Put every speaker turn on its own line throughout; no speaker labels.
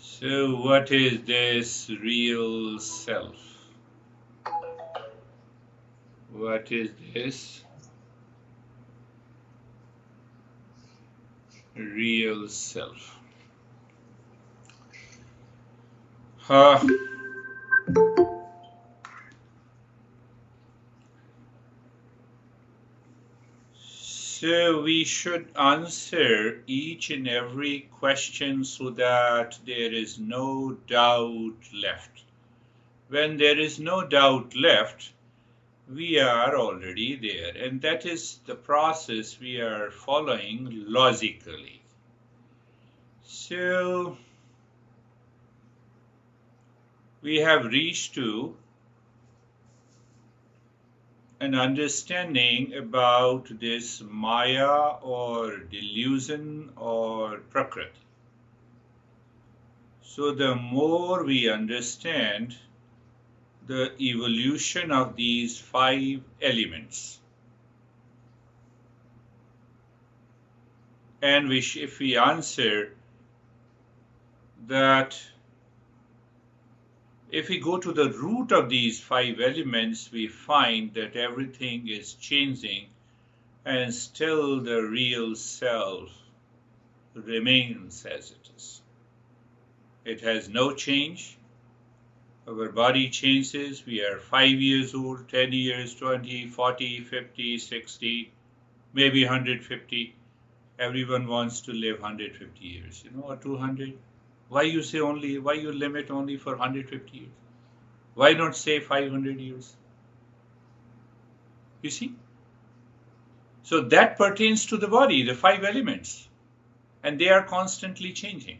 So, what is this real self? What is this real self? Huh. So, we should answer each and every question so that there is no doubt left. When there is no doubt left, we are already there, and that is the process we are following logically. So we have reached to an understanding about this Maya or delusion or Prakriti. So the more we understand the evolution of these 5 elements, and if we answer that, if we go to the root of these 5 elements, we find that everything is changing and still the real self remains as it is. It has no change. Our body changes. We are 5 years old, 10 years, 20, 40, 50, 60, maybe 150. Everyone wants to live 150 years, or 200. Why you say only, why you limit only for 150 years? Why not say 500 years? You see? So that pertains to the body, the 5 elements, and they are constantly changing.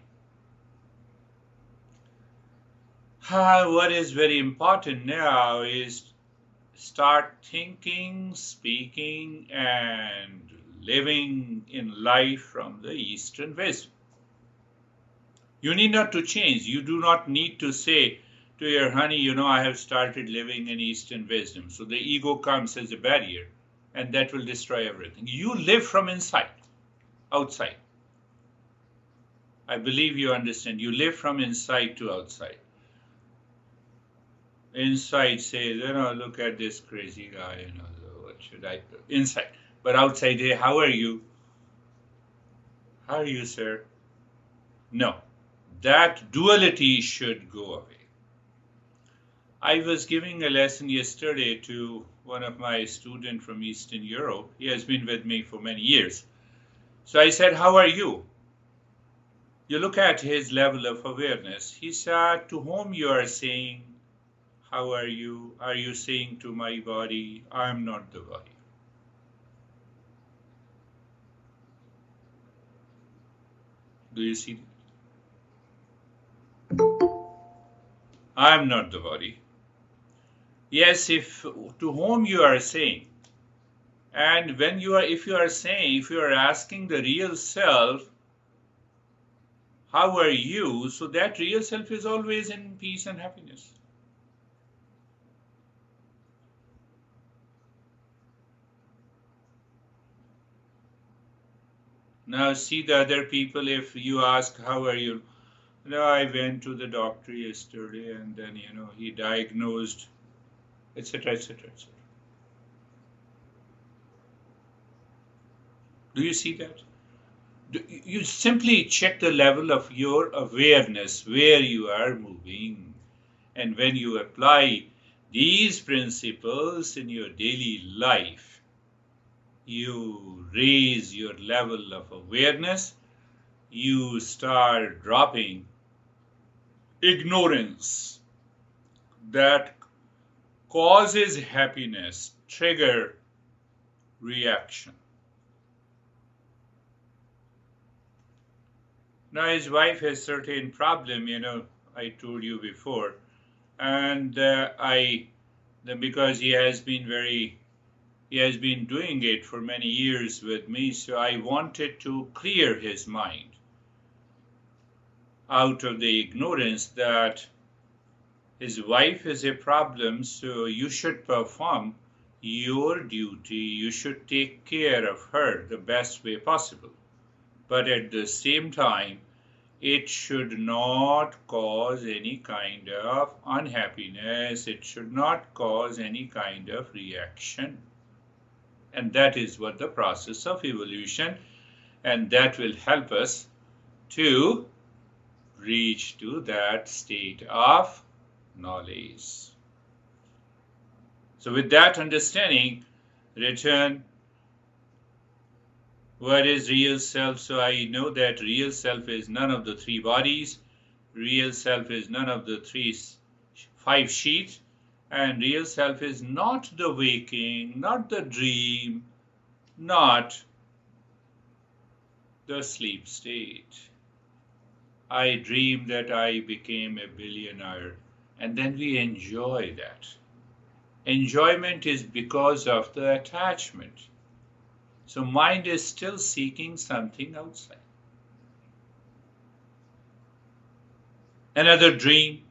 What is very important now is start thinking, speaking, and living in life from the Eastern wisdom. You need not to change. You do not need to say to your honey, I have started living in Eastern wisdom. So the ego comes as a barrier, and that will destroy everything. You live from inside, outside. I believe you understand. You live from inside to outside. Inside says, look at this crazy guy, what should I do? Inside. But outside, hey, how are you? How are you, sir? No. That duality should go away. I was giving a lesson yesterday to one of my students from Eastern Europe. He has been with me for many years. So I said, how are you? You look at his level of awareness. He said, to whom you are saying, how are you? Are you saying to my body, I am not the body? Do you see that? I am not the body. Yes, if to whom you are saying, and if you are asking the real self, how are you? So that real self is always in peace and happiness. Now see the other people, if you ask, how are you? I went to the doctor yesterday and then, he diagnosed, etc., etc., etc. Do you see that? You simply check the level of your awareness, where you are moving. And when you apply these principles in your daily life, you raise your level of awareness, you start dropping ignorance that causes happiness, trigger reaction. Now his wife has certain problem, I told you before, and because he has been doing it for many years with me, so I wanted to clear his mind out of the ignorance that his wife is a problem, so you should perform your duty, you should take care of her the best way possible. But at the same time, it should not cause any kind of unhappiness. It should not cause any kind of reaction. And that is what the process of evolution, and that will help us to reach to that state of knowledge. So with that understanding, return, what is real self? So I know that real self is none of the three bodies, real self is none of the five sheets, and real self is not the waking, not the dream, not the sleep state. I dreamed that I became a billionaire, and then we enjoy that. Enjoyment is because of the attachment. So mind is still seeking something outside. Another dream.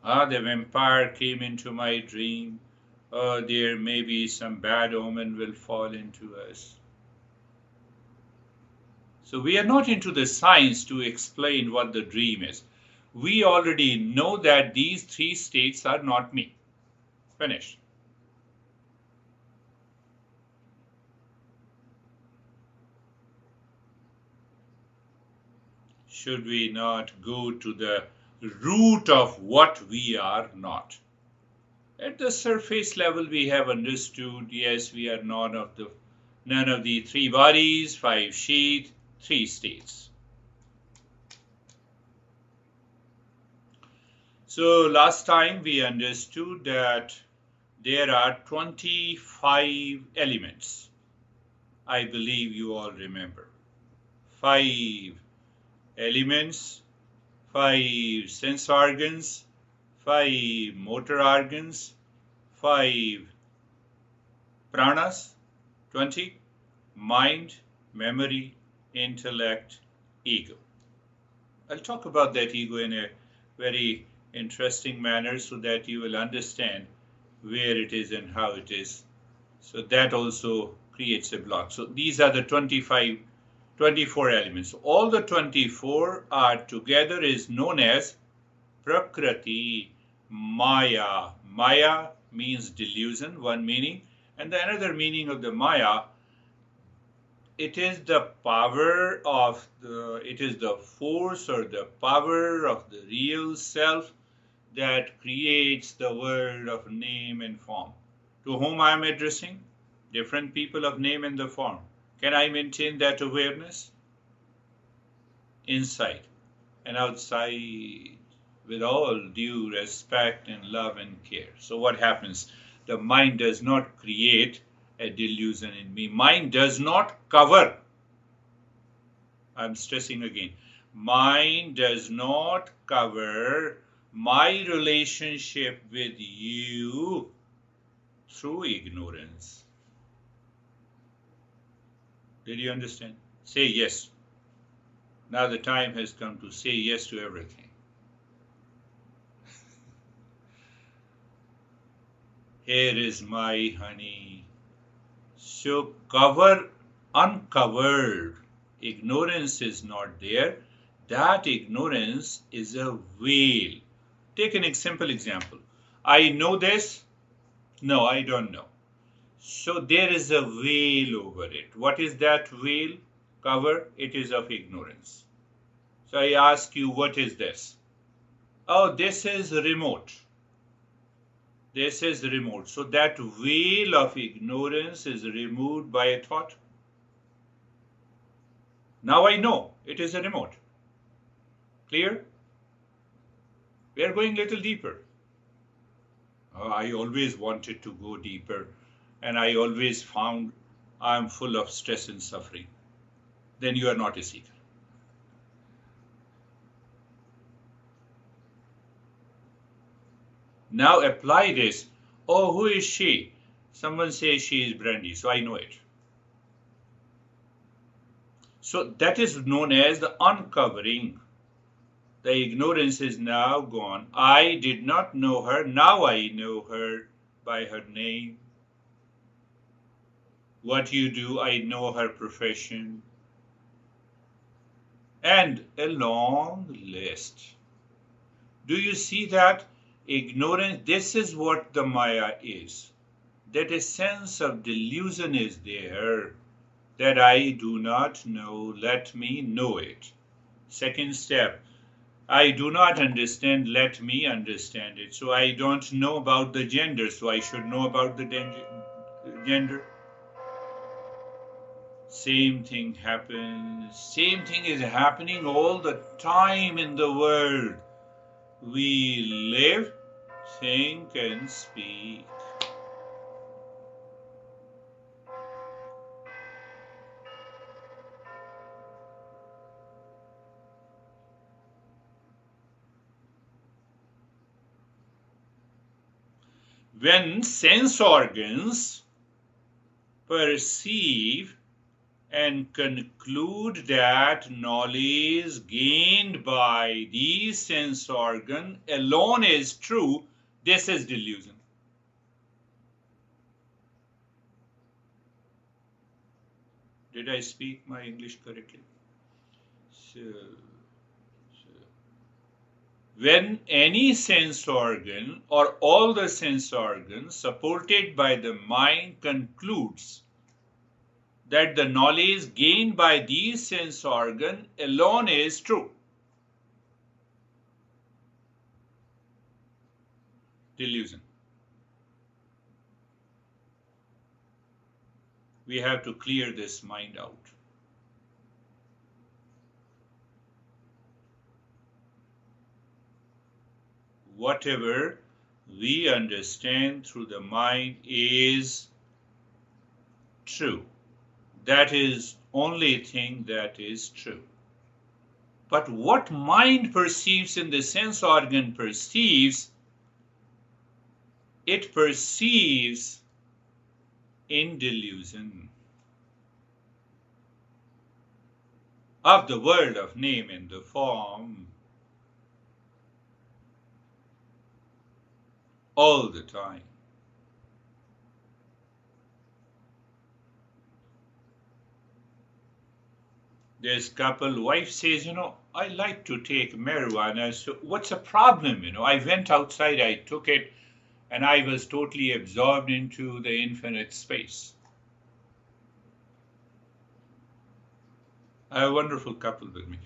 The vampire came into my dream. There may be some bad omen will fall into us. So we are not into the science to explain what the dream is. We already know that these three states are not me. Finished. Should we not go to the root of what we are not? At the surface level, we have understood, yes, we are none of the three bodies, five sheets, three states. So last time we understood that there are 25 elements. I believe you all remember. 5 elements, 5 sense organs, 5 motor organs, 5 pranas, 20, mind, memory, intellect, ego. I'll talk about that ego in a very interesting manner so that you will understand where it is and how it is. So that also creates a block. So these are the 24 elements. All the 24 are together is known as Prakriti, Maya. Maya means delusion, one meaning. And the another meaning of the Maya, it is the power of it is the force or the power of the real self that creates the world of name and form. To whom I am addressing? Different people of name and the form. Can I maintain that awareness? Inside and outside, with all due respect and love and care. So what happens? The mind does not create a delusion in me. Mind does not cover. I'm stressing again. Mind does not cover my relationship with you through ignorance. Did you understand? Say yes. Now the time has come to say yes to everything. Here is my honey. So uncovered. Ignorance is not there. That ignorance is a veil. Take an simple example. I know this. No, I don't know. So there is a veil over it. What is that veil? Cover? It is of ignorance. So I ask you, what is this? Oh, this is remote. This is remote. So that veil of ignorance is removed by a thought. Now I know it is a remote. Clear? We are going a little deeper. I always wanted to go deeper, and I always found I am full of stress and suffering. Then you are not a seeker. Now apply this. Oh, who is she? Someone says she is Brandy, so I know it. So that is known as the uncovering. The ignorance is now gone. I did not know her. Now I know her by her name. What you do, I know her profession. and a long list. Do you see that? Ignorance, this is what the Maya is. That a sense of delusion is there, that I do not know, let me know it. Second step, I do not understand, let me understand it. So I don't know about the gender, so I should know about the gender. Same thing happens. Same thing is happening all the time in the world. We live, think, and speak. When sense organs perceive and conclude that knowledge gained by these sense organs alone is true, this is delusion. Did I speak my English correctly? So when any sense organ or all the sense organs supported by the mind concludes that the knowledge gained by these sense organs alone is true, delusion. We have to clear this mind out. Whatever we understand through the mind is true. That is only thing that is true. But what mind perceives in the sense organ perceives, it perceives in delusion of the world of name and the form all the time. This couple, wife says, I like to take marijuana, so what's the problem? I went outside, I took it, and I was totally absorbed into the infinite space. I have a wonderful couple with me.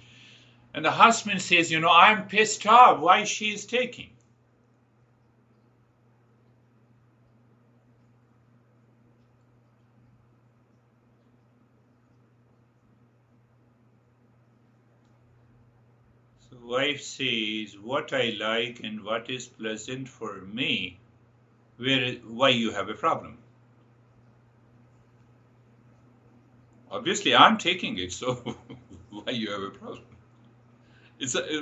And the husband says, I'm pissed off why she is taking. So wife says, what I like and what is pleasant for me, why you have a problem? Obviously, I'm taking it, so why you have a problem?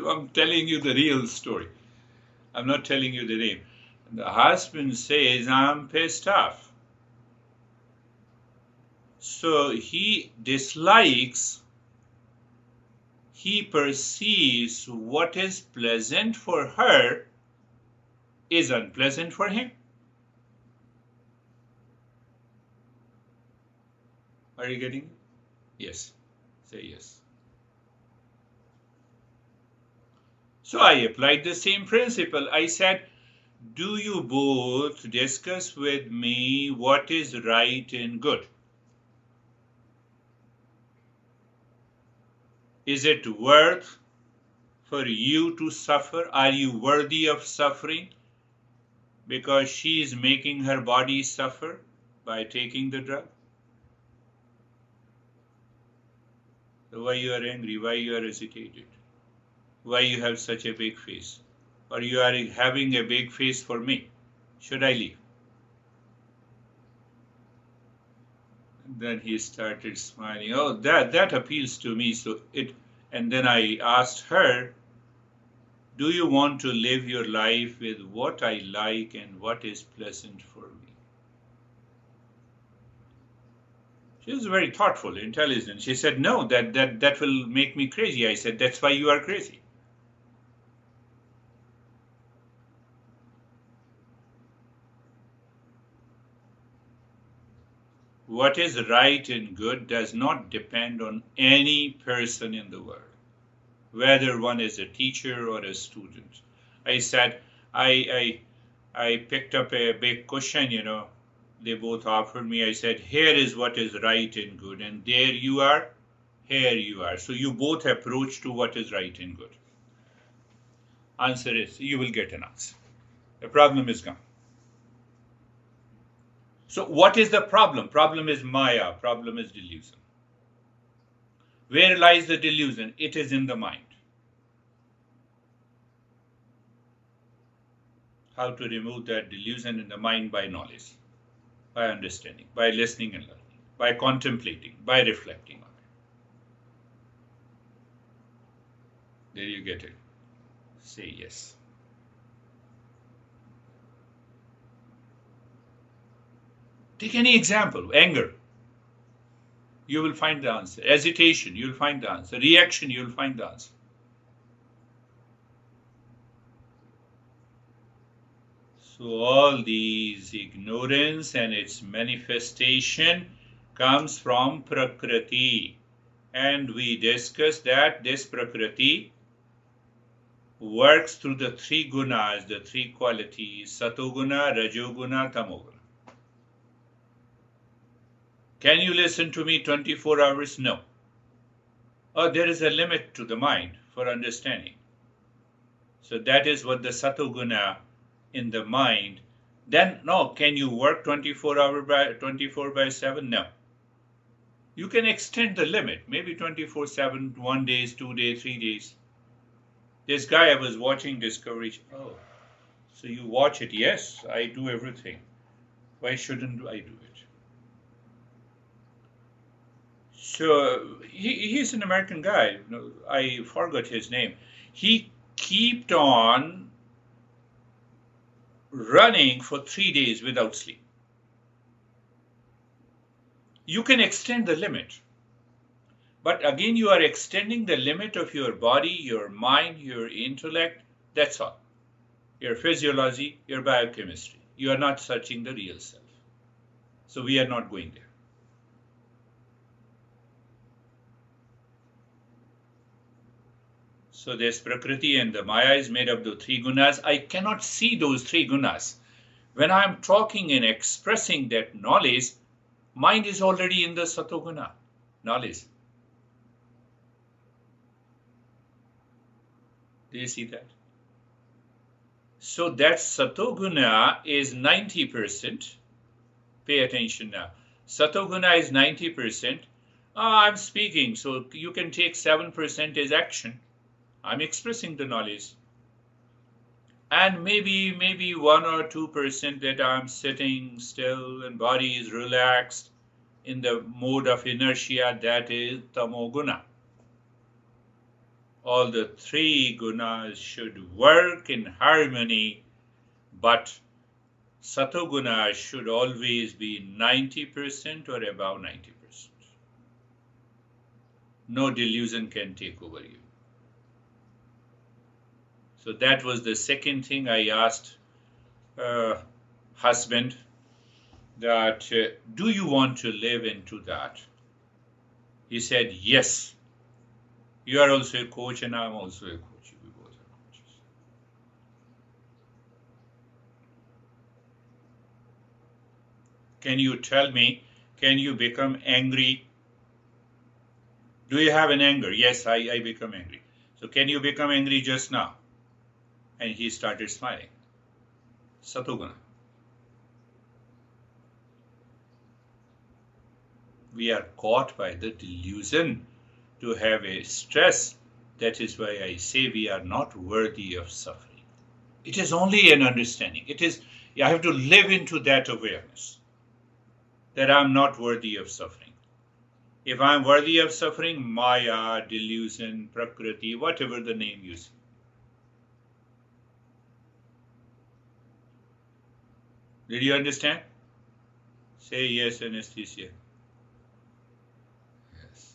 I'm telling you the real story. I'm not telling you the name. The husband says, I'm pissed off. So he dislikes, he perceives what is pleasant for her is unpleasant for him. Are you getting it? Yes. Say yes. So I applied the same principle. I said, do you both discuss with me what is right and good? Is it worth for you to suffer? Are you worthy of suffering because she is making her body suffer by taking the drug? So why you are angry? Why you are agitated? Why you have such a big face? Or you are having a big face for me? Should I leave? And then he started smiling. Oh, that appeals to me. And then I asked her, do you want to live your life with what I like and what is pleasant for me? She was very thoughtful, intelligent. She said, no, that will make me crazy. I said, that's why you are crazy. What is right and good does not depend on any person in the world. whether one is a teacher or a student. I said, I picked up a big cushion, they both offered me. I said, here is what is right and good, and there you are, here you are. So you both approach to what is right and good. Answer is, you will get an answer. The problem is gone. So what is the problem? Problem is Maya. Problem is delusion. Where lies the delusion? It is in the mind. How to remove that delusion in the mind? By knowledge, by understanding, by listening and learning, by contemplating, by reflecting on it. There you get it. Say yes. Take any example. Anger, you will find the answer. Hesitation, you will find the answer. Reaction, you will find the answer. So all these ignorance and its manifestation comes from Prakriti. And we discussed that this Prakriti works through the three gunas, the three qualities, Satoguna, Rajoguna, Tamoguna. Can you listen to me 24 hours? No. Oh, there is a limit to the mind for understanding. So that is what the Satoguna in the mind. Then, no, can you work 24 by 7? No. You can extend the limit, maybe 24/7, 1 day, 2 days, 3 days. This guy, I was watching Discovery. Oh, so you watch it? Yes, I do everything. Why shouldn't I do it? So he's an American guy. I forgot his name. He kept on running for 3 days without sleep. You can extend the limit. But again, you are extending the limit of your body, your mind, your intellect. That's all. Your physiology, your biochemistry. You are not searching the real self. So we are not going there. So this Prakriti and the Maya is made up of 3 gunas. I cannot see those 3 gunas. When I am talking and expressing that knowledge, mind is already in the Satoguna knowledge. Do you see that? So that Satoguna is 90%. Pay attention now. Satoguna is 90%. I'm speaking, so you can take 7% as action. I'm expressing the knowledge. And maybe 1 or 2% that I'm sitting still and body is relaxed in the mode of inertia, that is Tamoguna. All the 3 gunas should work in harmony, but Satoguna should always be 90% or above 90%. No delusion can take over you. So that was the second thing I asked husband, that do you want to live into that? He said, yes. You are also a coach and I'm also a coach. We both are coaches. Can you tell me, can you become angry? Do you have an anger? Yes, I become angry. So can you become angry just now? And he started smiling. Satoguna. We are caught by the delusion to have a stress. That is why I say we are not worthy of suffering. It is only an understanding. I have to live into that awareness that I'm not worthy of suffering. If I'm worthy of suffering, Maya, delusion, Prakriti, whatever the name you see. Did you understand? Say yes, anesthesia. Yes.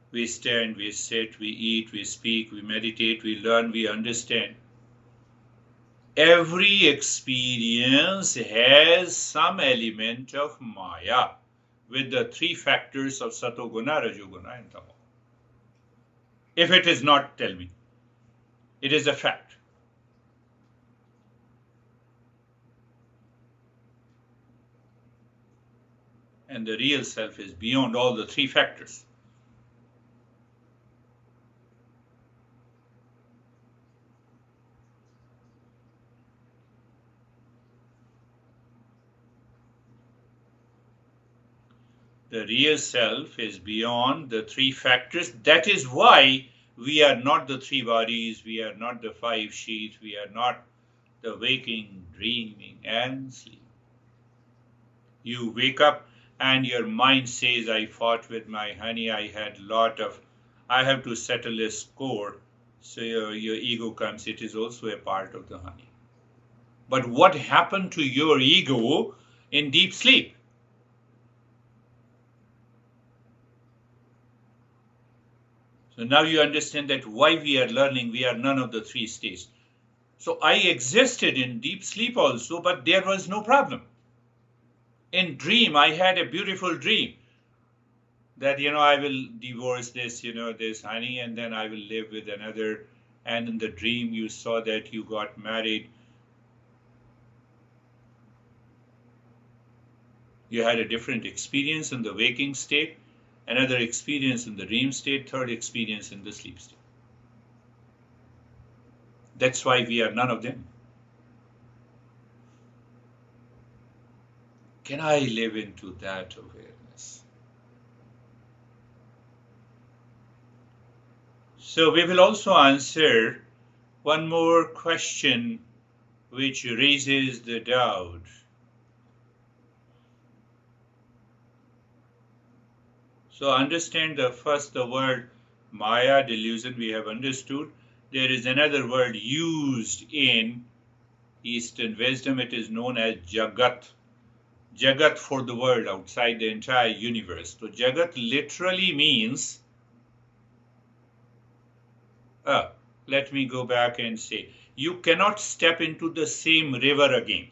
We stand, we sit, we eat, we speak, we meditate, we learn, we understand. Every experience has some element of Maya, with the three factors of Satoguna, Rajoguna, and Tamo? If it is not, tell me. It is a fact. And the real self is beyond all the three factors. The real self is beyond the three factors. That is why we are not the three bodies, we are not the five sheets, we are not the waking, dreaming, and sleep. You wake up and your mind says, I fought with my honey, I have to settle a score. So your ego comes, it is also a part of the honey. But what happened to your ego in deep sleep? So now you understand that why we are learning, we are none of the three states. So I existed in deep sleep also, but there was no problem. In dream, I had a beautiful dream that, I will divorce this, this honey, and then I will live with another. And in the dream, you saw that you got married. You had a different experience in the waking state, another experience in the dream state, third experience in the sleep state. That's why we are none of them. Can I live into that awareness? So we will also answer one more question which raises the doubt. So understand the word Maya, delusion, we have understood. There is another word used in Eastern wisdom. It is known as Jagat. Jagat for the world, outside the entire universe. So Jagat literally means, let me go back and say, you cannot step into the same river again.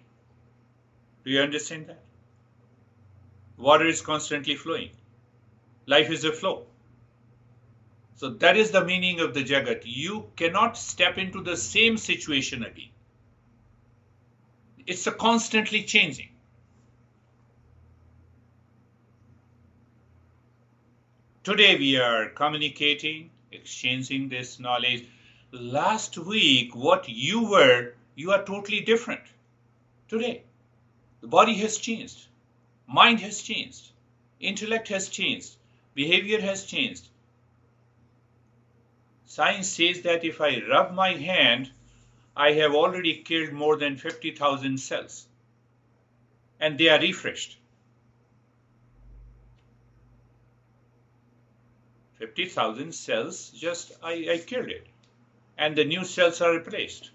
Do you understand that? Water is constantly flowing. Life is a flow. So that is the meaning of the Jagat. You cannot step into the same situation again. It's a constantly changing. Today we are communicating, exchanging this knowledge. Last week, what you were, you are totally different. Today, the body has changed. Mind has changed. Intellect has changed. Behavior has changed. Science says that if I rub my hand, I have already killed more than 50,000 cells. And they are refreshed. 50,000 cells, just I killed it. And the new cells are replaced.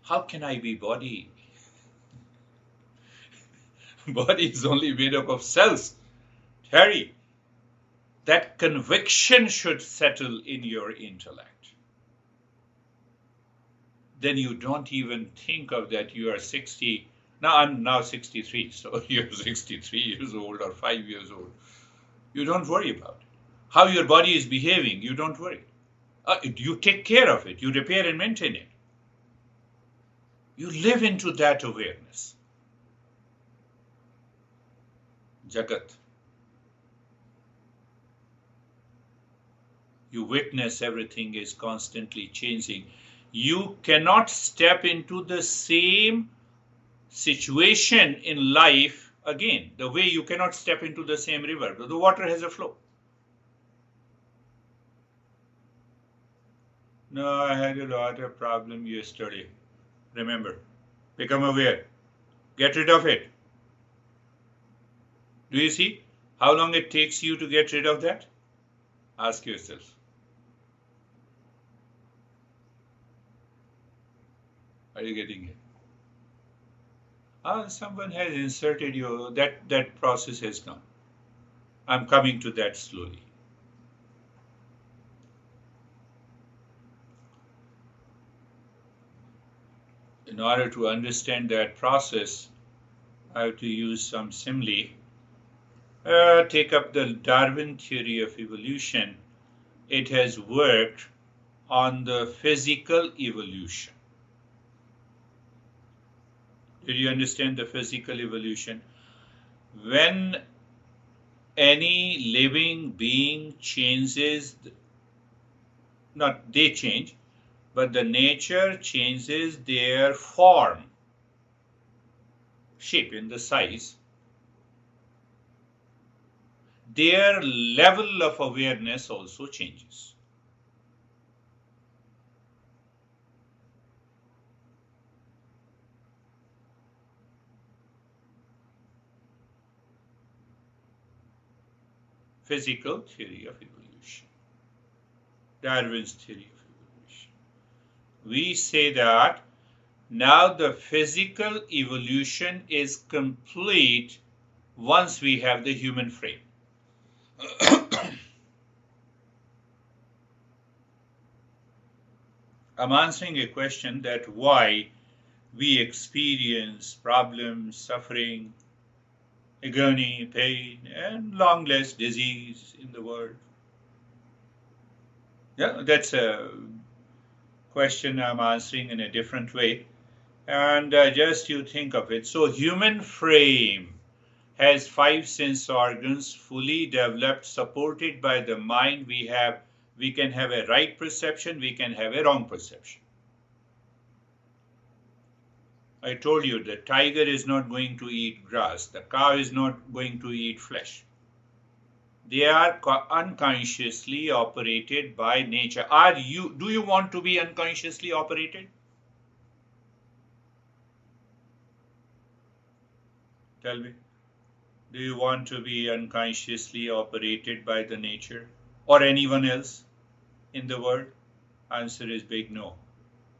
How can I be body? Body is only made up of cells. Terry, that conviction should settle in your intellect. Then you don't even think of that you are 60. Now I'm now 63, so you're 63 years old or 5 years old. You don't worry about it. How your body is behaving, you don't worry. You take care of it. You repair and maintain it. You live into that awareness. Jagat. You witness everything is constantly changing. You cannot step into the same situation in life again. The way you cannot step into the same river. The water has a flow. No, I had a lot of problem yesterday. Remember, become aware. Get rid of it. Do you see how long it takes you to get rid of that? Ask yourself. Are you getting it? Someone has inserted you. That process has gone. I'm coming to that slowly. In order to understand that process, I have to use some simile. Take up the Darwin theory of evolution. It has worked on the physical evolution. Did you understand the physical evolution? When any living being changes, not they change, but the nature changes their form, shape in the size, their level of awareness also changes. Physical theory of evolution. Darwin's theory of evolution. We say that now the physical evolution is complete once we have the human frame. I'm answering a question that why we experience problems, suffering, agony, pain, and long list disease in the world. Yeah, that's a question I'm answering in a different way. And just you think of it. So human frame has 5 sense organs fully developed, supported by the mind. We can have a right perception, we can have a wrong perception. I told you the tiger is not going to eat grass, the cow is not going to eat flesh. They are unconsciously operated by nature. Do you want to be unconsciously operated? Tell me. Do you want to be unconsciously operated by the nature or anyone else in the world? Answer is big no.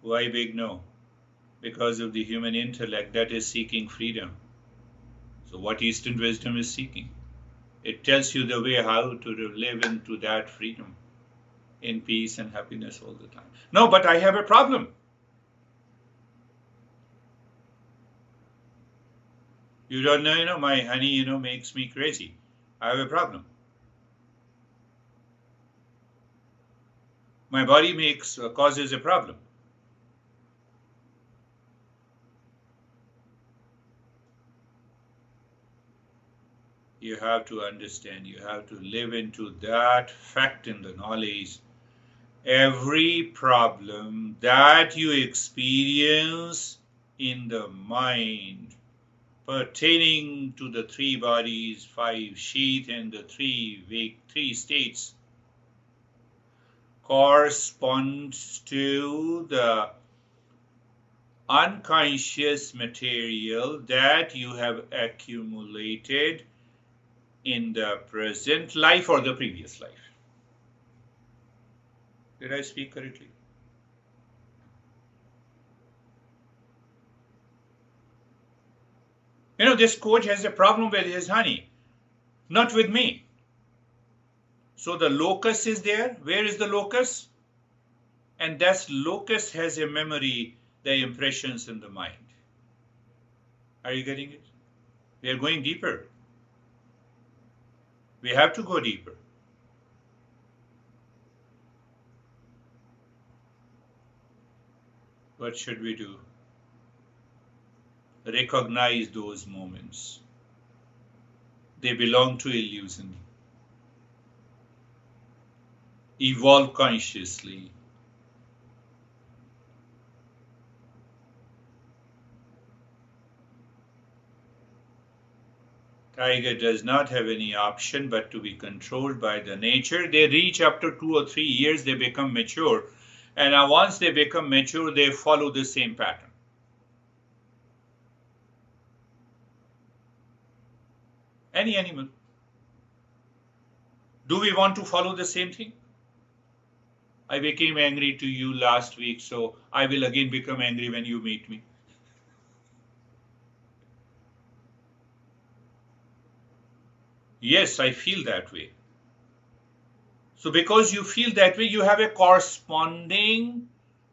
Why big no? Because of the human intellect that is seeking freedom. So what Eastern wisdom is seeking? It tells you the way how to live into that freedom in peace and happiness all the time. No, but I have a problem. You don't know, my honey, makes me crazy. I have a problem. My body causes a problem. You have to understand, you have to live into that fact in the knowledge. Every problem that you experience in the mind pertaining to the 3 bodies, 5 sheath, and the 3 states corresponds to the unconscious material that you have accumulated in the present life or the previous life. Did I speak correctly? This coach has a problem with his honey, not with me. So the locus is there. Where is the locus? And that locus has a memory, the impressions in the mind. Are you getting it? We are going deeper. We have to go deeper. What should we do? Recognize those moments. They belong to illusion. Evolve consciously. Tiger does not have any option but to be controlled by the nature. They reach after 2 or 3 years, they become mature. And once they become mature, they follow the same pattern. Any animal. Do we want to follow the same thing? I became angry to you last week, so I will again become angry when you meet me. Yes, I feel that way. So because you feel that way, you have a corresponding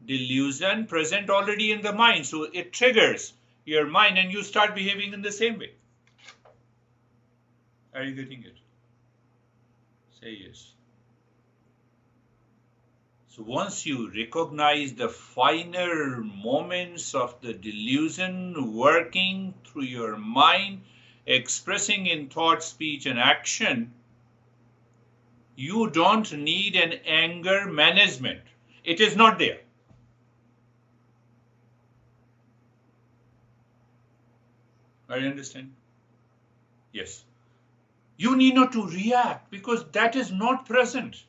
delusion present already in the mind. So it triggers. your mind, and you start behaving in the same way. Are you getting it? Say yes. So once you recognize the finer moments of the delusion working through your mind, expressing in thought, speech, and action, you don't need an anger management. It is not there. Are you understanding? Yes. You need not to react because that is not present.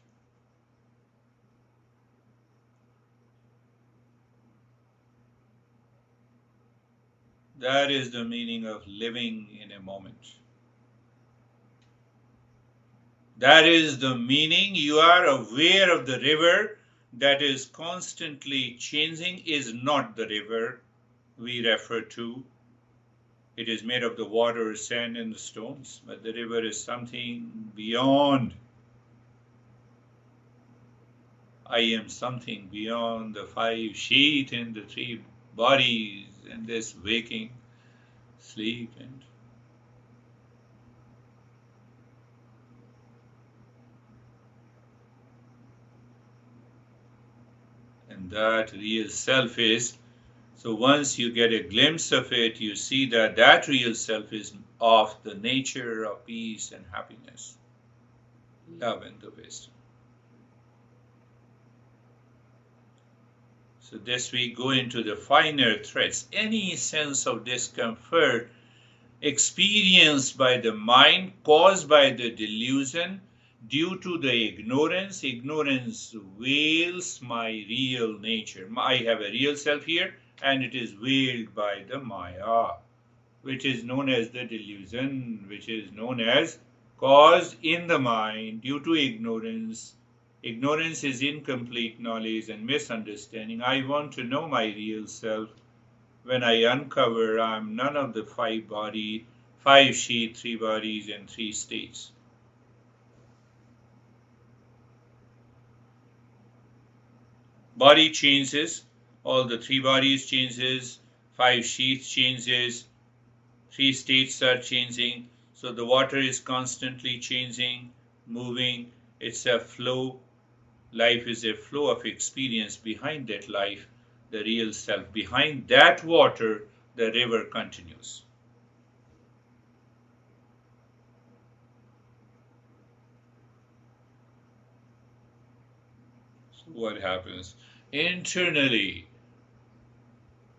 That is the meaning of living in a moment. That is the meaning. You are aware of the river that is constantly changing is not the river we refer to. It is made of the water, sand, and the stones, but the river is something beyond. I am something beyond the five sheath and the three bodies and this waking, sleep, and that real self is. So once you get a glimpse of it, you see that that real self is of the nature of peace and happiness, love and the wisdom. So this we go into the finer threads. Any sense of discomfort experienced by the mind caused by the delusion due to the ignorance veils my real nature. I have a real self here, and it is veiled by the Maya, which is known as the delusion, which is known as caused in the mind due to ignorance. Ignorance is incomplete knowledge and misunderstanding. I want to know my real self. When I uncover, I'm none of the five sheath, three bodies, and three states. Body changes, all the three bodies changes, five sheaths changes, three states are changing. So the water is constantly changing, moving. It's a flow. Life is a flow of experience. Behind that life, the real self. Behind that water, the river continues. So what happens? Internally,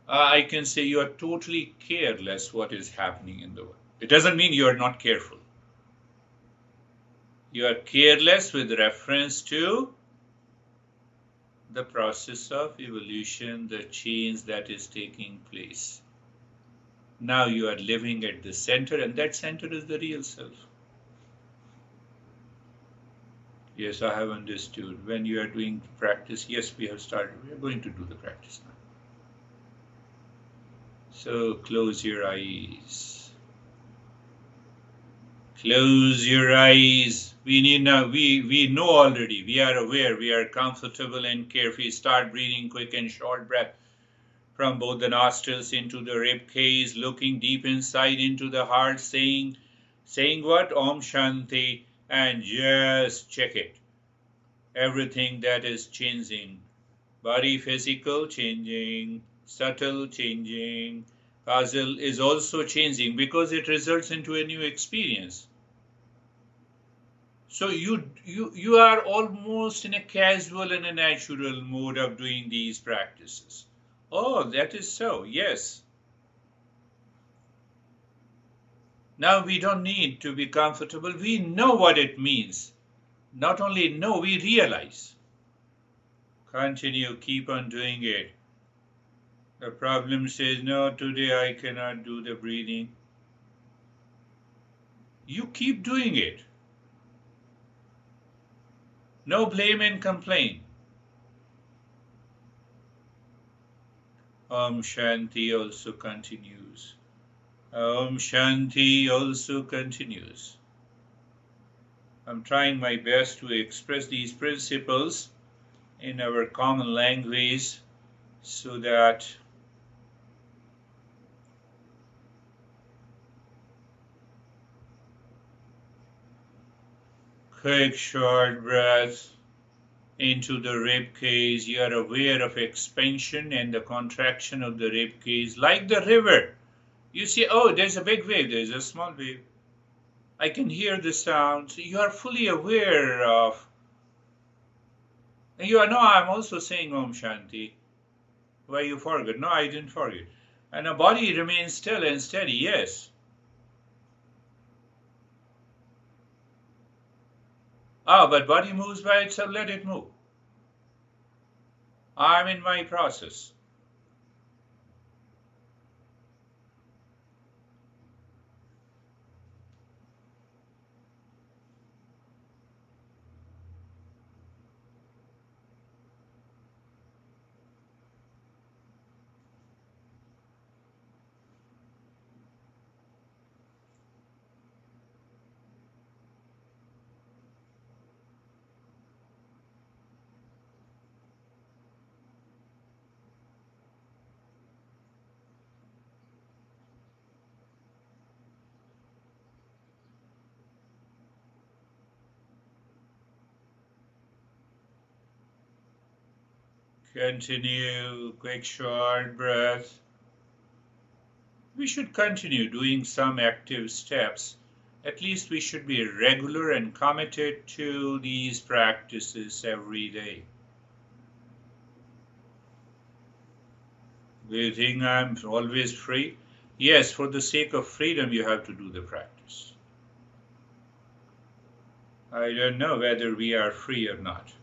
I can say you are totally careless what is happening in the world. It doesn't mean you are not careful. You are careless with reference to the process of evolution, the change that is taking place. Now you are living at the center, and that center is the real self. Yes, I have understood. When you are doing practice, yes, we have started. We are going to do the practice now. So close your eyes. Close your eyes. We know already. We are aware. We are comfortable and carefree. Start breathing quick and short breath from both the nostrils into the rib cage, looking deep inside into the heart, saying what? Om Shanti, and just check it. Everything that is changing. Body physical changing, subtle changing, causal is also changing because it results into a new experience. So you are almost in a casual and a natural mode of doing these practices. Oh, that is so, yes. Now we don't need to be comfortable. We know what it means. Not only know, we realize. Continue, keep on doing it. The problem says, no, today I cannot do the breathing. You keep doing it. No blame and complain. Om Shanti also continues. Om Shanti also continues. I'm trying my best to express these principles in our common language so that Quick, short breath into the rib cage. You are aware of expansion and the contraction of the rib cage, like the river. You see, oh, there's a big wave, there's a small wave. I can hear the sound. So you are fully aware of. And you are, no, I'm also saying Om Shanti. Why you forget? No, I didn't forget. And the body remains still and steady, yes. Ah, but body moves by itself, let it move. I'm in my process. Continue, quick, short breath. We should continue doing some active steps. At least we should be regular and committed to these practices every day. Do you think I'm always free? Yes, for the sake of freedom, you have to do the practice. I don't know whether we are free or not.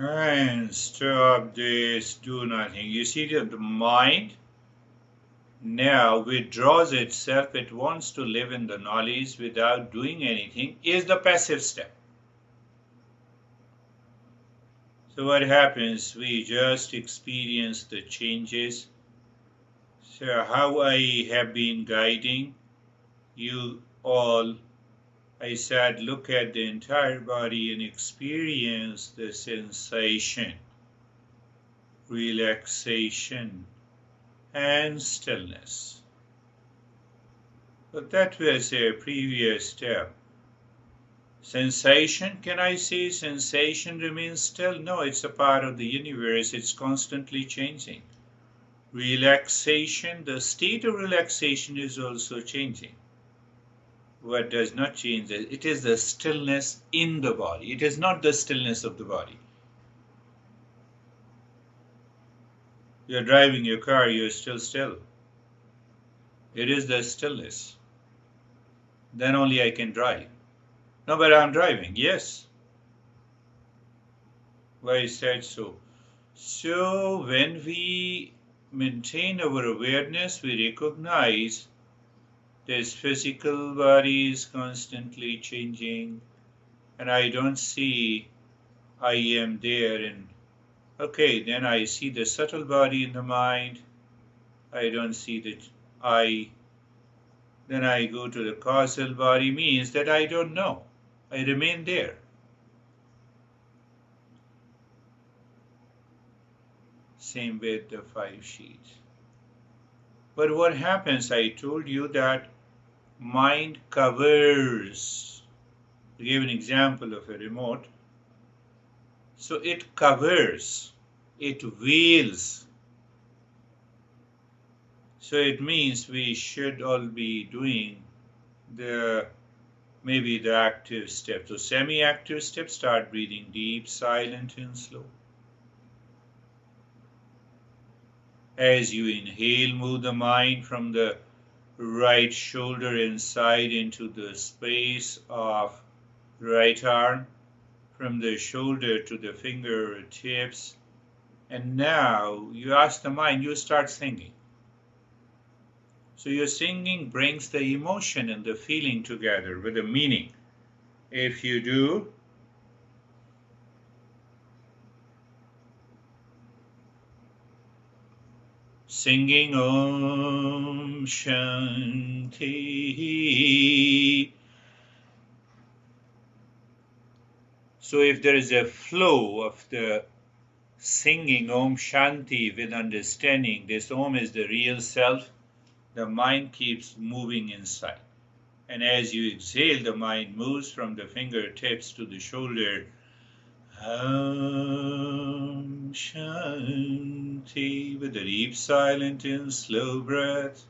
And stop this, do nothing. You see that the mind now withdraws itself, it wants to live in the knowledge without doing anything, is the passive step. So what happens? We just experience the changes. So how I have been guiding you all, I said, look at the entire body and experience the sensation, relaxation, and stillness. But that was a previous step. Sensation, can I say sensation remains still? No, it's a part of the universe, it's constantly changing. Relaxation, the state of relaxation is also changing. What does not change, it is the stillness in the body. It is not the stillness of the body. You're driving your car, you're still. It is the stillness. Then only I can drive. No, but I'm driving, yes. Why is that so? So when we maintain our awareness, we recognize this physical body is constantly changing, and I don't see I am there. And okay, then I see the subtle body in the mind. I don't see the I. Then I go to the causal body, means that I don't know. I remain there. Same with the 5 sheets. But what happens, I told you that mind covers. To give an example of a remote, so it covers, it veils. So it means we should all be doing maybe the active step. So semi-active step, start breathing deep, silent and slow. As you inhale, move the mind from the right shoulder inside into the space of right arm, from the shoulder to the fingertips. And now you ask the mind, you start singing. So your singing brings the emotion and the feeling together with a meaning. If you do, singing Om Shanti. So if there is a flow of the singing Om Shanti with understanding, this Om is the real self, the mind keeps moving inside. And as you exhale, the mind moves from the fingertips to the shoulder. Om Shanti, with a deep, silent and slow breath.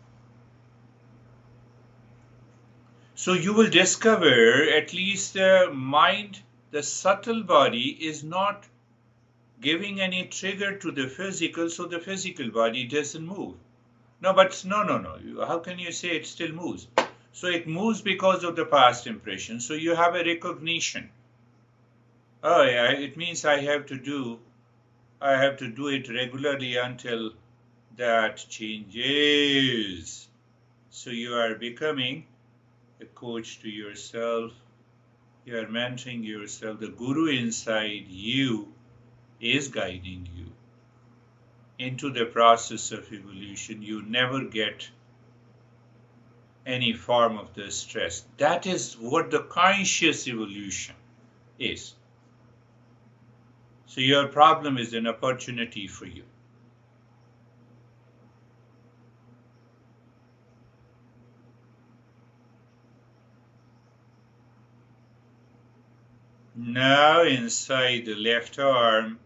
So you will discover at least the mind, the subtle body is not giving any trigger to the physical, so the physical body doesn't move. No. How can you say it still moves? So it moves because of the past impression. So you have a recognition. Oh yeah, it means I have to do it regularly until that changes. So you are becoming a coach to yourself. You are mentoring yourself. The guru inside you is guiding you into the process of evolution. You never get any form of the stress. That is what the conscious evolution is. So your problem is an opportunity for you. Now inside the left arm,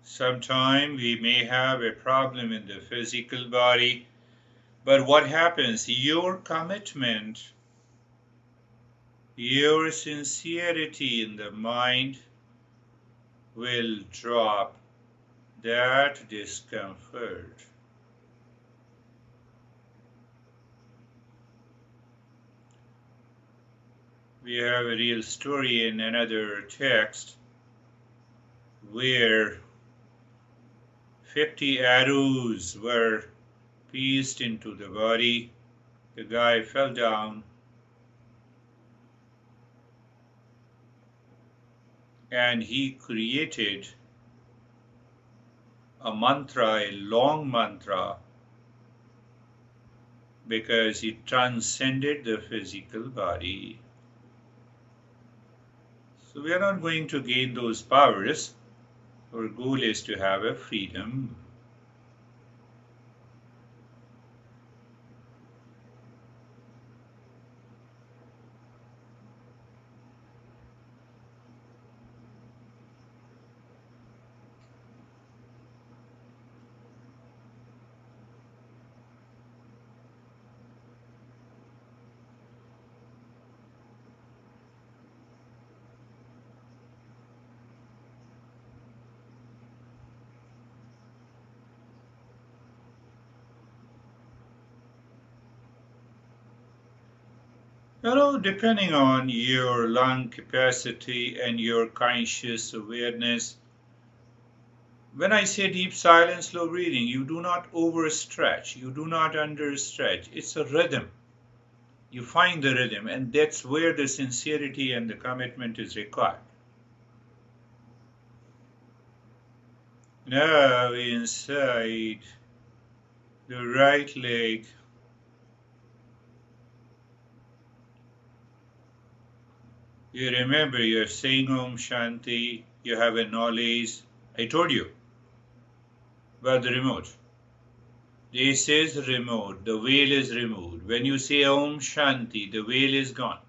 sometime we may have a problem in the physical body, but what happens? Your commitment, your sincerity in the mind will drop that discomfort. We have a real story in another text where 50 arrows were pierced into the body. The guy fell down and he created a mantra, a long mantra, because he transcended the physical body. So we are not going to gain those powers. Our goal is to have a freedom. Depending on your lung capacity and your conscious awareness, when I say deep silence, slow breathing, you do not overstretch, you do not understretch. It's a rhythm. You find the rhythm, and that's where the sincerity and the commitment is required. Now inside the right leg. You remember you're saying Om Shanti, you have a knowledge. I told you about the remote. This is remote, the veil is removed. When you say Om Shanti, the veil is gone.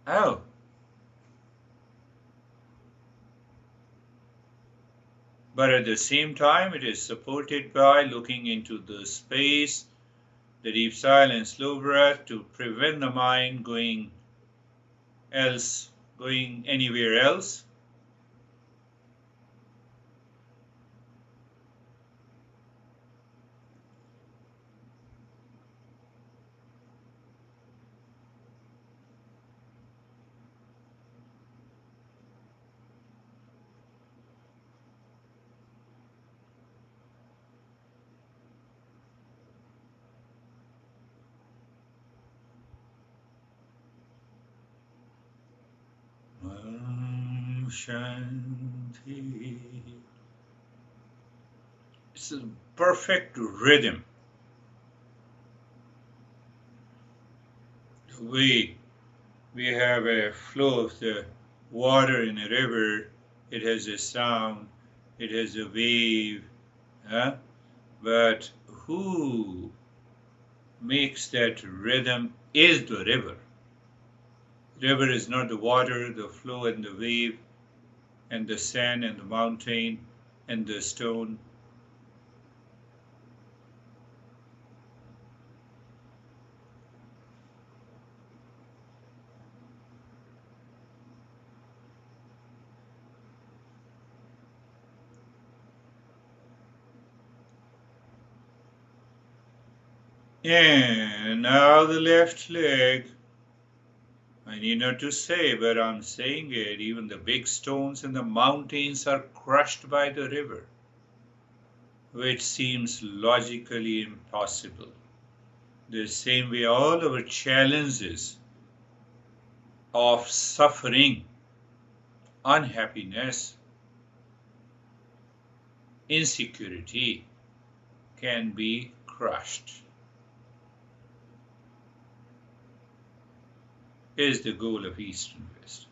Oh. But at the same time, it is supported by looking into the space, the deep silent slow breath to prevent the mind going anywhere else. Om Shanti. It's a perfect rhythm. We have a flow of the water in a river. It has a sound. It has a wave. Huh? But who makes that rhythm is the river. River is not the water, the flow and the wave and the sand and the mountain and the stone. And now the left leg. I need not to say, but I'm saying it. Even the big stones and the mountains are crushed by the river, which seems logically impossible. The same way all our challenges of suffering, unhappiness, insecurity can be crushed. Is the goal of East and West.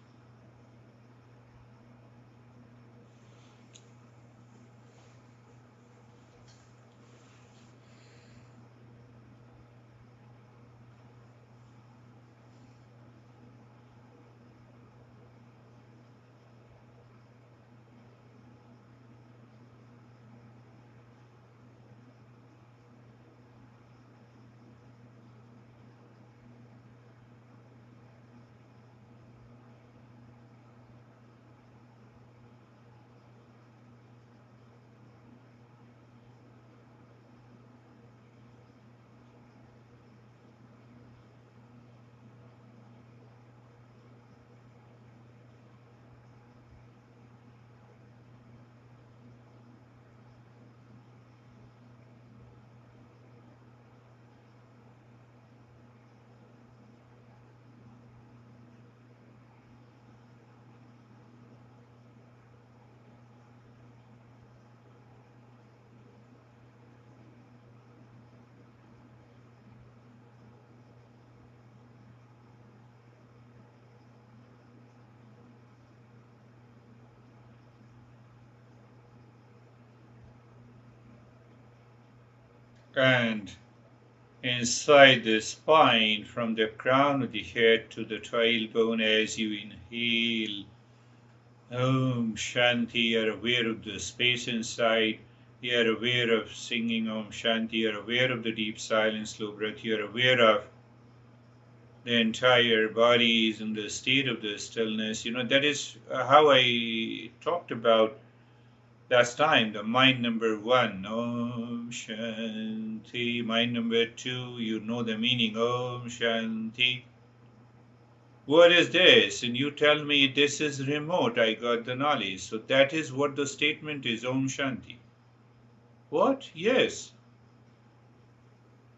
And inside the spine, from the crown of the head to the tailbone, as you inhale, Om Shanti, you're aware of the space inside. You're aware of singing Om Shanti. You're aware of the deep silent slow breath. You're aware of the entire body is in the state of the stillness. That is how I talked about last time, the mind number 1, Om Shanti. Mind number 2, you know the meaning, Om Shanti. What is this? And you tell me this is remote, I got the knowledge. So that is what the statement is, Om Shanti. What? Yes.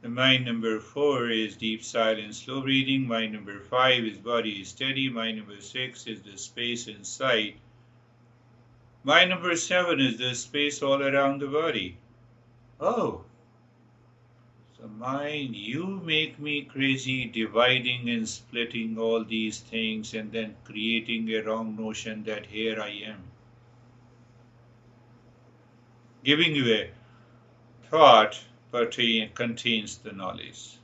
The mind number 4 is deep silent slow breathing. Mind number 5 is body is steady. Mind number 6 is the space inside. Mind number 7 is the space all around the body. Oh, so mind, you make me crazy dividing and splitting all these things and then creating a wrong notion that here I am. Giving you a thought contains the knowledge.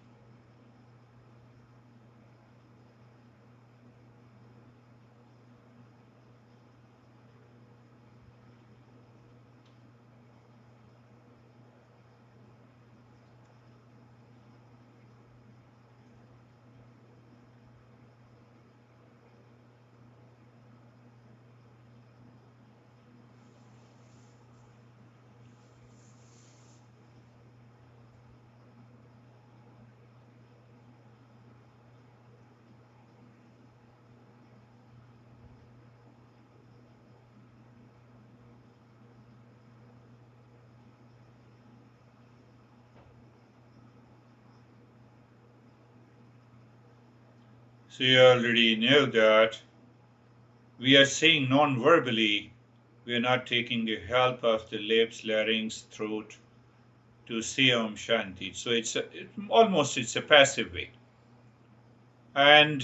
So you already know that we are saying non-verbally, we are not taking the help of the lips, larynx, throat to say Om Shanti. So it's a passive way. And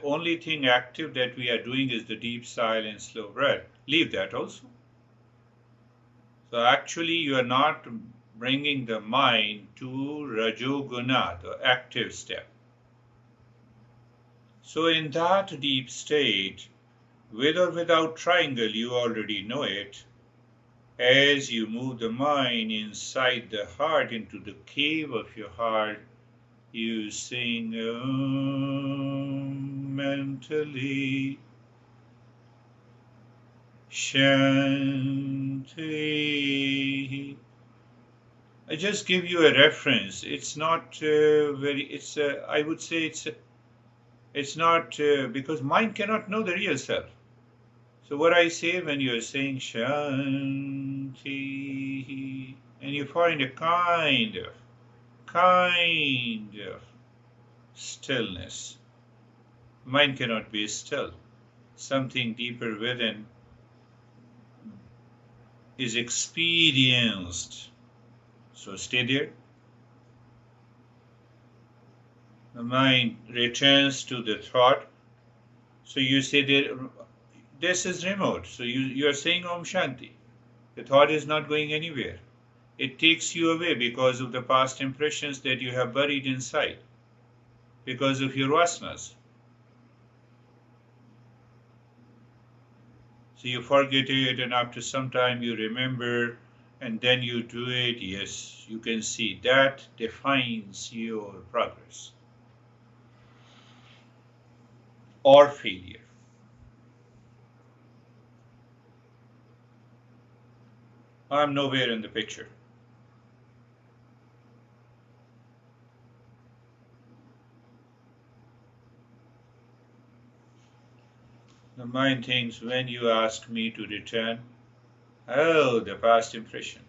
only thing active that we are doing is the deep, silent, slow breath. Leave that also. So actually, you are not bringing the mind to Rajoguna, the active step. So in that deep state, with or without triangle, you already know it. As you move the mind inside the heart into the cave of your heart, you sing Om mentally, Shanti. I just give you a reference. It's not very. I would say it's not because mind cannot know the real self. So what I say when you're saying Shanti, and you find a kind of stillness. Mind cannot be still. Something deeper within is experienced. So stay there. The mind returns to the thought. So you say this is remote. So you are saying Om Shanti. The thought is not going anywhere. It takes you away because of the past impressions that you have buried inside, because of your vasanas. So you forget it, and after some time you remember, and then you do it. Yes, you can see that defines your progress or failure. I'm nowhere in the picture. The mind thinks when you ask me to return, oh, the past impression.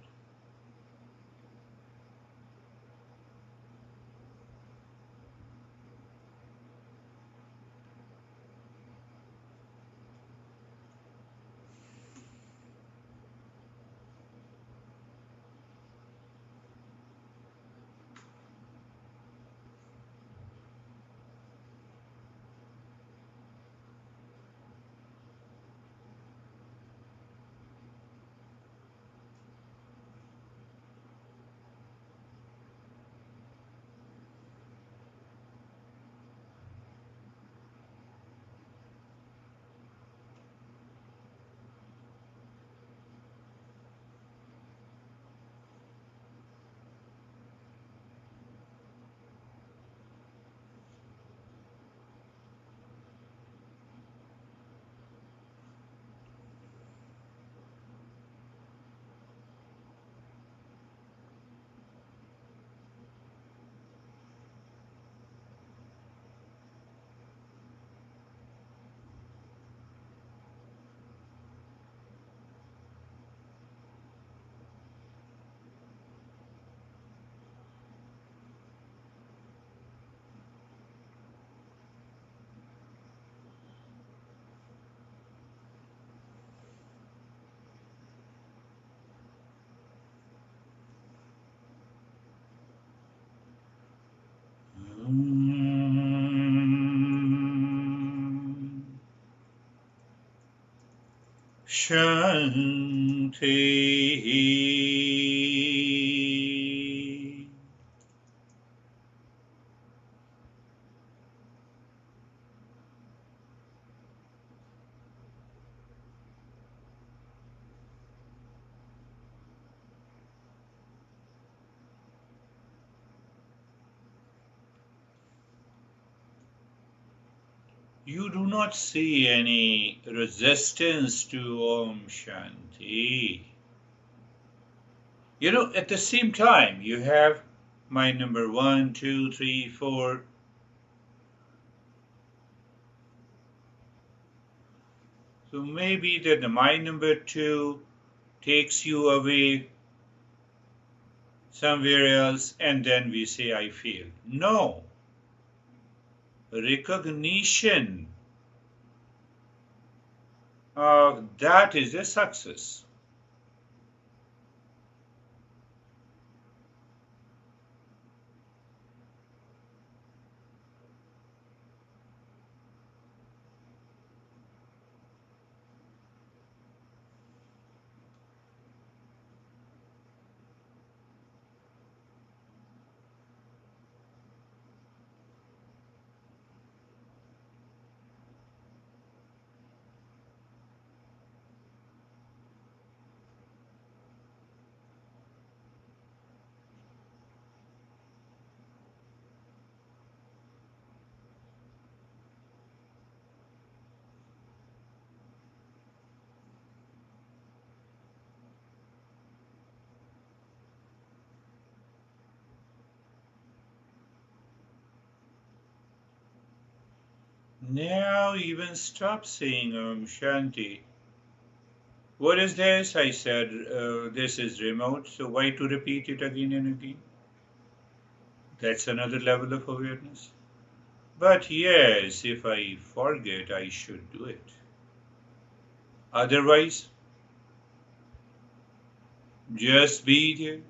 Shanti. You do not see any resistance to Om Shanti. You know, at the same time, you have mind number 1, 2, 3, 4. So maybe that the mind number 2 takes you away somewhere else, and then we say, I failed. No. Recognition of that is a success. Now even stop saying Om Shanti. What is this? I said, this is remote, so why to repeat it again and again? That's another level of awareness. But yes, if I forget, I should do it. Otherwise, just be there.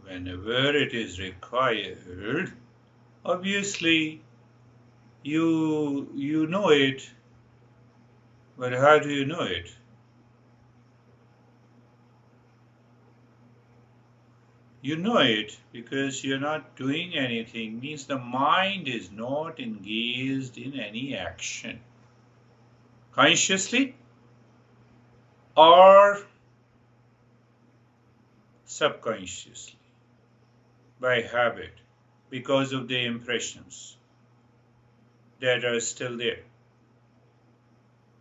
Whenever it is required, obviously you know it, but how do you know it? You know it because you're not doing anything, means the mind is not engaged in any action. Consciously or subconsciously, by habit, because of the impressions that are still there.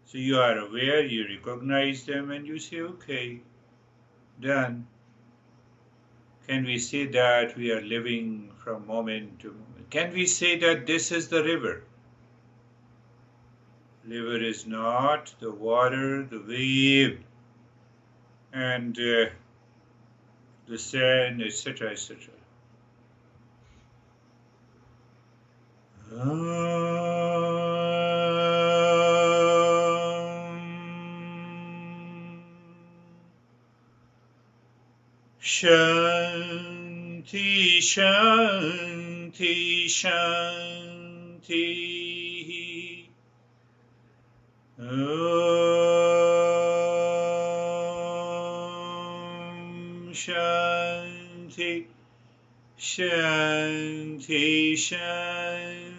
So you are aware, you recognize them, and you say, okay, done. Can we say that we are living from moment to moment? Can we say that this is the river? River is not the water, the wave, and the sand, etc., etc. Shanti, Shanti, Shanti. Om Shanti, Shanti, Shanti.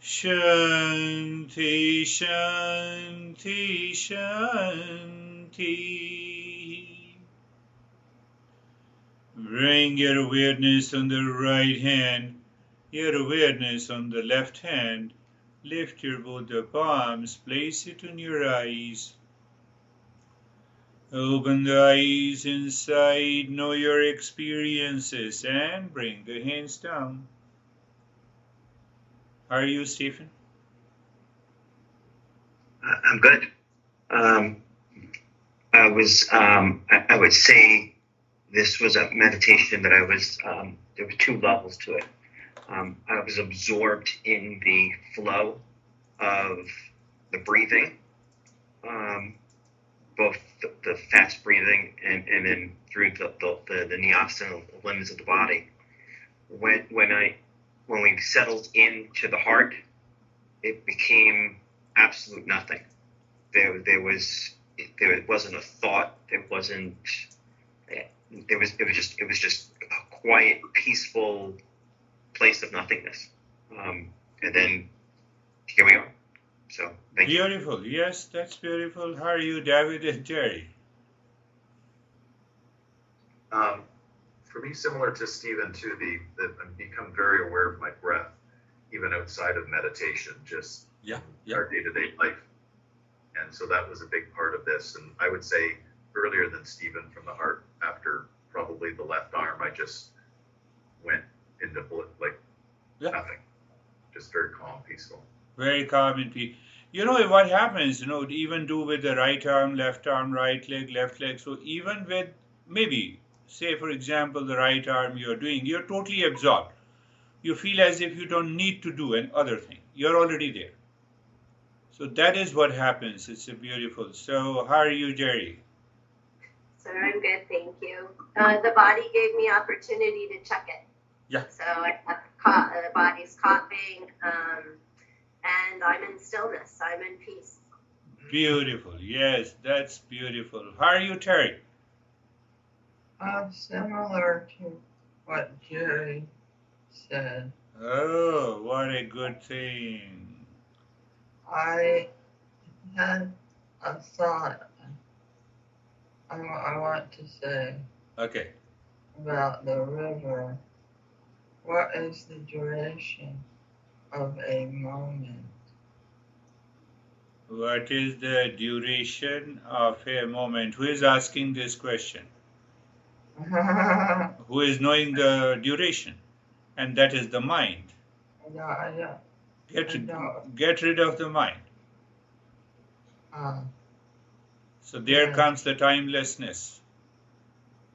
Shanti, Shanti, Shanti. Bring your awareness on the right hand, your awareness on the left hand. Lift your both the palms, place it on your eyes. Open the eyes inside, know your experiences, and bring the hands down. How are you, Stephen?
I'm good. I would say this was a meditation that there were two levels to it. I was absorbed in the flow of the breathing, both the fast breathing and then through the nyasa limbs of the body. When we settled into the heart, it became absolute nothing. There wasn't a thought. It was just a quiet, peaceful place of nothingness. And then here we are. So thank you.
Beautiful. Yes, that's beautiful. How are you, David and Jerry?
For me, similar to Stephen, too, I've become very aware of my breath, even outside of meditation, just our day-to-day life. And so that was a big part of this. And I would say earlier than Stephen, from the heart, after probably the left arm, I just went into nothing. Just very calm, peaceful.
Very calm and peaceful. You know what happens, even do with the right arm, left leg, left leg. So even with maybe, say for example, the right arm you're doing, you're totally absorbed. You feel as if you don't need to do an other thing. You're already there. So that is what happens. It's a beautiful. So how are you, Jerry?
So I'm good, thank you. The body gave me opportunity to check it.
Yeah.
So the body's coughing, and I'm in stillness. I'm in peace.
Beautiful. Yes, that's beautiful. How are you, Terry?
Similar to what Jerry said.
Oh, what a good thing.
I had a thought I want to say.
Okay.
About the river. What is the duration of a moment?
What is the duration of a moment? Who is asking this question? Who is knowing the duration? And that is the mind. Get rid of the mind. So there comes the timelessness.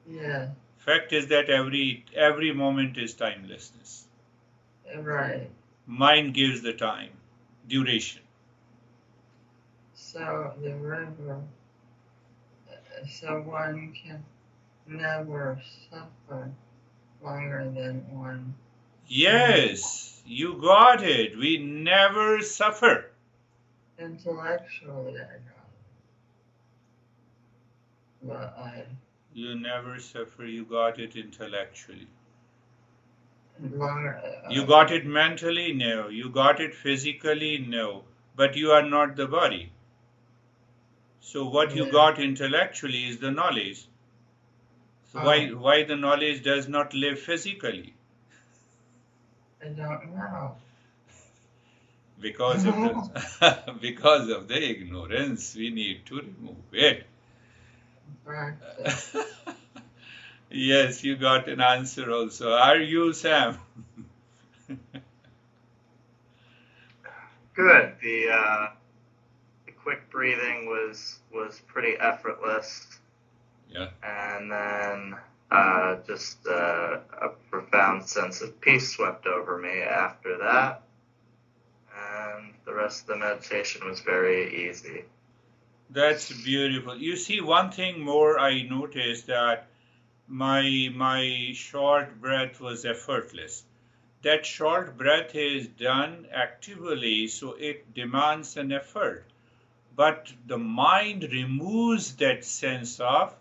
Yeah.
Fact is that every moment is timelessness.
Right.
Mind gives the time, duration.
So the river, so one can never suffer longer than one.
Yes, you got it. We never suffer.
Intellectually, I got it. But
You never suffer. You got it intellectually.
Longer,
you got it mentally? No. You got it physically? No. But you are not the body. So what you got intellectually is the knowledge. So why the knowledge does not live physically?
I don't know.
Because of the ignorance, we need to remove it. Yes, you got an answer also. Are you, Sam?
Good. The quick breathing was pretty effortless.
Yeah.
And then just a profound sense of peace swept over me after that. And the rest of the meditation was very easy.
That's beautiful. You see, one thing more I noticed that my short breath was effortless. That short breath is done actively, so it demands an effort. But the mind removes that sense of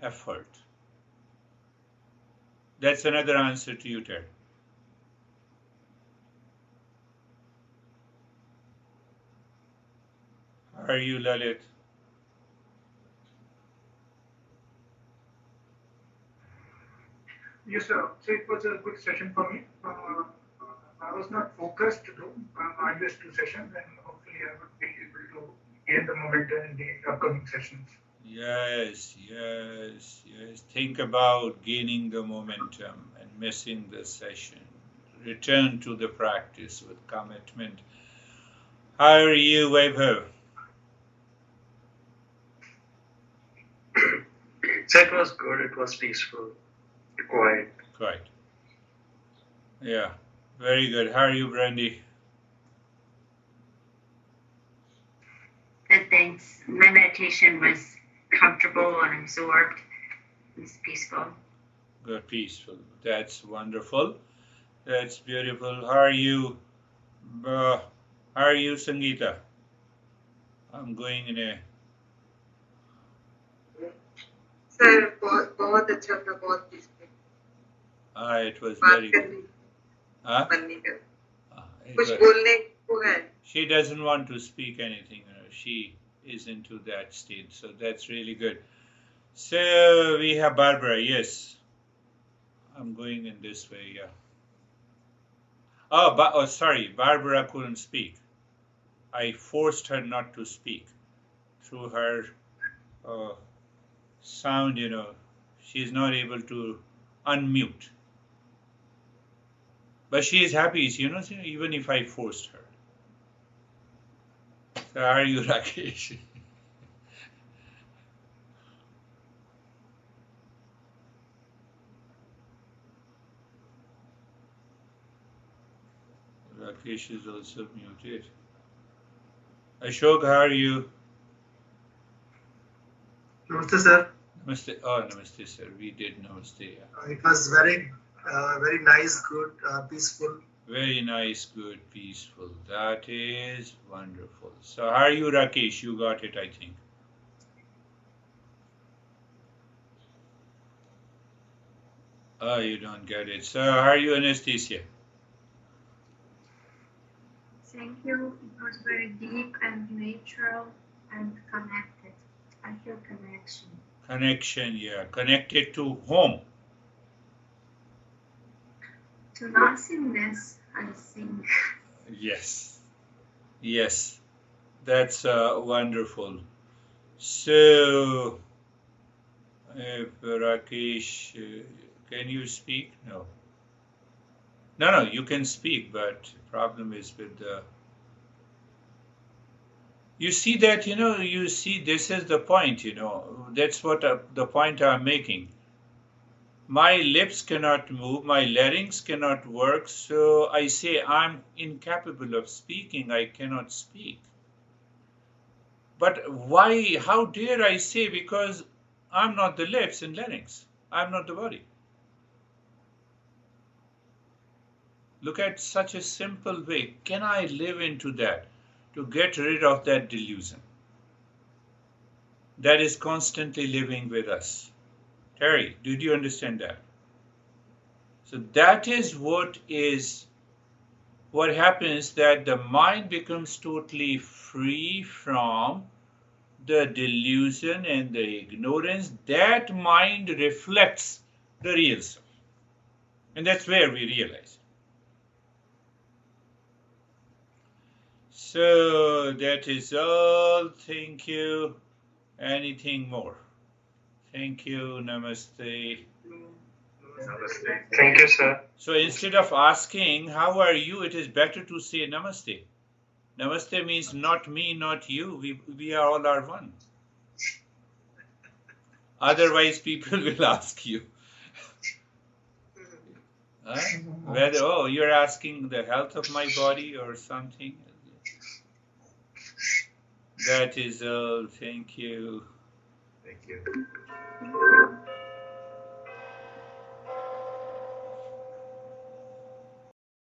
effort. That's another answer to you, Ted. How are you, Lalit?
Yes, sir. So it was a good session for me. I was not focused to do. I just two sessions, and hopefully I would be able to gain the momentum in the upcoming sessions.
Yes. Think about gaining the momentum and missing the session. Return to the practice with commitment. How are you, Vaibhav?
So it was good, it was peaceful, quiet.
Quiet. Yeah, very good. How are you, Brandy?
Good, thanks. My meditation was comfortable and absorbed. It was peaceful.
Good, peaceful. That's wonderful. That's beautiful. How are you? Sangeeta? I'm going in a...
sir बहुत अच्छा था, बहुत peaceful.
it was very good.
मन नहीं कर. कुछ बोलने को है.
She doesn't want to speak anything. She is into that state, so that's really good. So we have Barbara. Yes, I'm going in this way. Yeah. Oh, sorry. Barbara couldn't speak. I forced her not to speak through her sound. She's not able to unmute. But she is happy, even if I forced her. So how are you, Rakesh? Rakesh is also muted. Ashok, how are you?
Namaste, sir.
Namaste. Oh, namaste, sir. We did namaste. Yeah.
It was very nice, good, peaceful.
Very nice, good, peaceful. That is wonderful. So how are you, Rakesh? You got it, I think. Oh, you don't get it. So how are you, Anastasia?
Thank you. It was very deep and natural and connected. I feel connection.
Connection, yeah. Connected to whom?
To nothingness, I think.
Yes. That's wonderful. So, if Rakesh, can you speak? No, you can speak, but problem is with the... You see that, this is the point, that's what the point I'm making. My lips cannot move, my larynx cannot work, so I say I'm incapable of speaking, I cannot speak. But why, how dare I say, because I'm not the lips and larynx, I'm not the body. Look at such a simple way. Can I live into that to get rid of that delusion that is constantly living with us? Terry, did you understand that? So that is what happens, that the mind becomes totally free from the delusion and the ignorance. That mind reflects the real self. And that's where we realize. So that is all. Thank you. Anything more? Thank you. Namaste.
Namaste. Thank you, sir.
So instead of asking, how are you, it is better to say namaste. Namaste means not me, not you. We are all one. Otherwise, people will ask you. Whether, oh, you're asking the health of my body or something? That is all. Thank you.